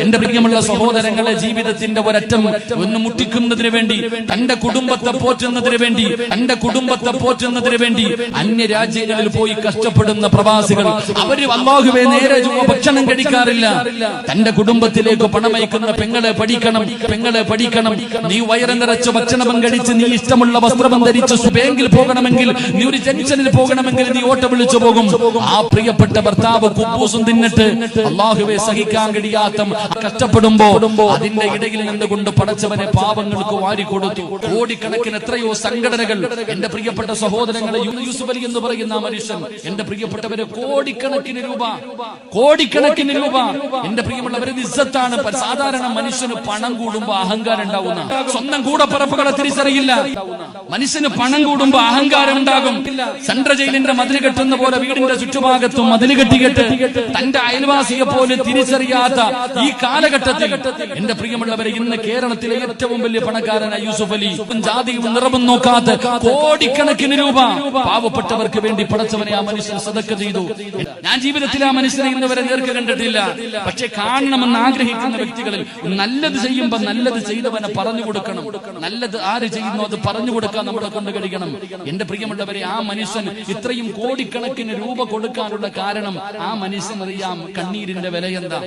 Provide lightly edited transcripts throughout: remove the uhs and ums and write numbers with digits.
എന്റെ പ്രിയമുള്ള സഹോദരങ്ങളെ, ജീവിതത്തിന്റെ ഒരറ്റം ഒന്ന് മുട്ടിക്കുന്നതിന് വേണ്ടി, തന്റെ കുടുംബത്തെ പോറ്റുന്നതിന് വേണ്ടി അന്യ രാജ്യങ്ങളിൽ പോയി കഷ്ടപ്പെടുന്ന പ്രവാസികൾ, അവര് അല്ലാഹുവേ നേരെ ഭക്ഷണം കഴിക്കാറില്ല. തന്റെ കുടുംബത്തിലേക്ക് പണമയക്കുന്ന പെങ്ങളെ പഠിക്കണം, നീ വയറ് നിറച്ച് ഭക്ഷണം കഴിച്ച്, നീ ഇഷ്ടമുള്ള വസ്ത്രം ധരിച്ച് ബാങ്കിൽ പോകണമെങ്കിൽ, നീ ഒരു ജംഗ്ഷനിൽ പോകണമെങ്കിൽ നീ ഓട്ട വിളിച്ചു പോകും. ആ പ്രിയപ്പെട്ട ഭർത്താവ് കുബൂസും തിന്നിട്ട് അല്ലാഹുവേ സഹിക്കാൻ കഴിയാത്ത കഷ്ടപ്പെടുമ്പോ അതിന്റെ ഇടയിൽ നിന്നുകൊണ്ട് പടച്ചവനെ പാവങ്ങൾക്ക് വാരിക്കൊടുത്തു. കോടിക്കണക്കിന് എത്രയോ സംഘടനകൾ. എന്റെ പ്രിയപ്പെട്ട സഹോദരങ്ങളെ, യൂസുഫ് അലി എന്ന് പറയുന്ന മനുഷ്യൻ, എന്റെ പ്രിയപ്പെട്ടവരെ, കോടിക്കണക്കിന് രൂപ എന്റെ പ്രിയമുള്ളവരെ, ഇസ്സത്താണ്. സാധാരണ മനുഷ്യന് പണം കൂടുമ്പോ അഹങ്കാരം ഉണ്ടാവുന്ന, സ്വന്തം കൂടപ്പറപ്പുകളെ തിരിച്ചറിയില്ല. മനുഷ്യന് പണം കൂടുമ്പോ അഹങ്കാരം ഉണ്ടാകും. സെൻട്രൽ ജയിലിന്റെ മതിൽ കെട്ടുന്ന പോലെ വീടിന്റെ ചുറ്റുഭാഗത്തും മതിൽ കെട്ടിക്കെട്ട് തന്റെ അയൽവാസിയെ പോലെ തിരിച്ചറിയാത്ത ഈ കാലഘട്ടത്തിൽ എന്റെ പ്രിയമുള്ളവരെ, ഇന്ന് കേരളത്തിലെ ഏറ്റവും വലിയ പണക്കാരനായ യൂസുഫ് അലി, ജാതിയും നിറവും നോക്കാത്ത കോടിക്കണക്കിന് രൂപ പാവപ്പെട്ടവർക്ക് വേണ്ടി പടച്ചവനെ ആ മനുഷ്യൻ സദക്ക ചെയ്തു. ഞാൻ ജീവിതത്തിൽ ആ മനുഷ്യനെ ഇന്നുവരെ നേർക്ക് കണ്ടിട്ടില്ല. പക്ഷെ കാണണമെന്ന് ആഗ്രഹിക്കുന്ന വ്യക്തികളിൽ നല്ലത് ചെയ്യുമ്പോ നല്ലത് ചെയ്തവനെ പറഞ്ഞു കൊടുക്കണം. നല്ലത് ആര് ചെയ്യുന്നു അത് പറഞ്ഞു കൊടുക്കാൻ നമ്മളെ കൊണ്ട് കഴിയണം. എന്റെ പ്രിയമുള്ളവരെ, ആ മനുഷ്യൻ ഇത്രയും കോടിക്കണക്കിന് രൂപ കൊടുക്കാനുള്ള കാരണം ആ മനുഷ്യനറിയാം കണ്ണീരിന്റെ വിലയെന്താ,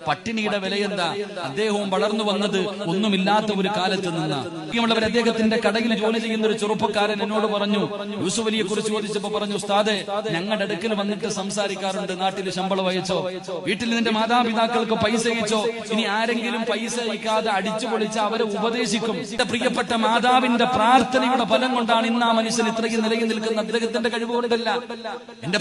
പട്ടിണിയുടെ വിലയെന്താ. അദ്ദേഹവും വളർന്നു വന്നത് ഒന്നുമില്ലാത്ത ഒരു കാലത്ത് നിന്ന്. പ്രിയമുള്ളവർ, അദ്ദേഹത്തിന്റെ കടയിൽ ജോലി ചെയ്യുന്ന ഒരു ചെറുപ്പക്കാരൻ എന്നോട് പറഞ്ഞു, യൂസുഫ് അലിയെ കുറിച്ച് ചോദിച്ചപ്പോ പറഞ്ഞു, ഉസ്താദേ, ഞങ്ങളുടെ അടുക്കൽ വന്നിട്ട് സംസാരിക്കാറുണ്ട്, നാട്ടിൽ ശമ്പളം അയച്ചോ, വീട്ടിൽ നിന്റെ മാതാപിതാക്കൾക്ക് പൈസ അയച്ചോ, ഇനി ആരെങ്കിലും പൈസ അയക്കാതെ അടിച്ചു പൊളിച്ച് അവരെ ഉപദേശിക്കും. എന്റെ പ്രിയപ്പെട്ട മാതാവിന്റെ പ്രാർത്ഥനയുടെ ഫലം കൊണ്ടാണ് ഇന്ന് ആ മനുഷ്യൻ ഇത്രയും നിലയിൽ നിൽക്കുന്ന. അദ്ദേഹത്തിന്റെ കഴിവുകൊണ്ടല്ല. എന്റെ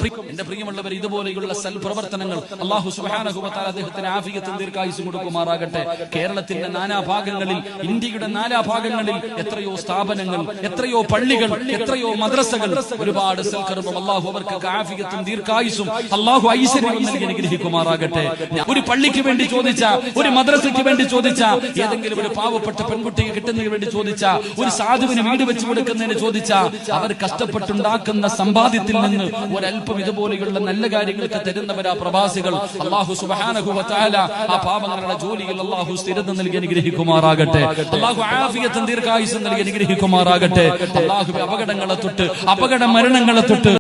പ്രിയമുള്ളവർ, ഇതുപോലെയുള്ള സൽപ്രവർത്തനങ്ങൾ അല്ലാഹു സുബ്ഹാനഹു വ തആല അദ്ദേഹത്തിന് ആഫിയത്തും ദീർഘായുസ്സും കൊടുക്കുമാറാകട്ടെ. കേരളത്തിന്റെ നാനാഭാഗങ്ങളിൽ, ഇന്ത്യയുടെ നാനാഭാഗങ്ങളിൽ എത്രയോ സ്ഥാപനങ്ങൾ, എത്രയോ പള്ളികൾ, എത്രയോ മദ്രസകൾ, ഒരുപാട് സൽക്കർമ്മം. അല്ലാഹു അവർക്ക് ആഫിയത്തും ദീർഘായുസ്സും അല്ലാഹു ഐശ്വര്യവും നൽകി അനുഗ്രഹിക്കുമാറാകട്ടെ. ഒരു പള്ളിക്ക് വേണ്ടി ചോദിച്ച, ഒരു മദ്രസയ്ക്ക് വേണ്ടി ചോദിച്ച, ഏതെങ്കിലും ഒരു പാവപ്പെട്ട പെൺകുട്ടിയെ കിട്ടുന്നതിന് വേണ്ടി ചോദിച്ച, ഒരു സാധുവിന് വീട് വെച്ച് കൊടുക്കുന്നതിന് ചോദിച്ച, അവർ കഷ്ടപ്പെട്ടുണ്ടാക്കുന്ന സമ്പാദ്യത്തിൽ നിന്ന് ഒരൽപ്പം ഇതുപോലെയുള്ള നല്ല കാര്യങ്ങൾക്ക് തരുന്നവരാ പ്രവാസികൾ. അല്ലാഹു സുബ്ഹാനഹു വ തആല ആ പാവങ്ങളുടെ ജോലിയിൽ അല്ലാഹു സ്ഥിരത നൽകി അനുഗ്രഹിക്കുമാറാകട്ടെ. അല്ലാഹു ആഫിയത്തും ദീർഘായുസ്സും നൽകി അനുഗ്രഹിക്കുമാറാകട്ടെ. അല്ലാഹു അപകടങ്ങളെ തൊട്ട്, അപകട മരണങ്ങളെ തൊട്ട്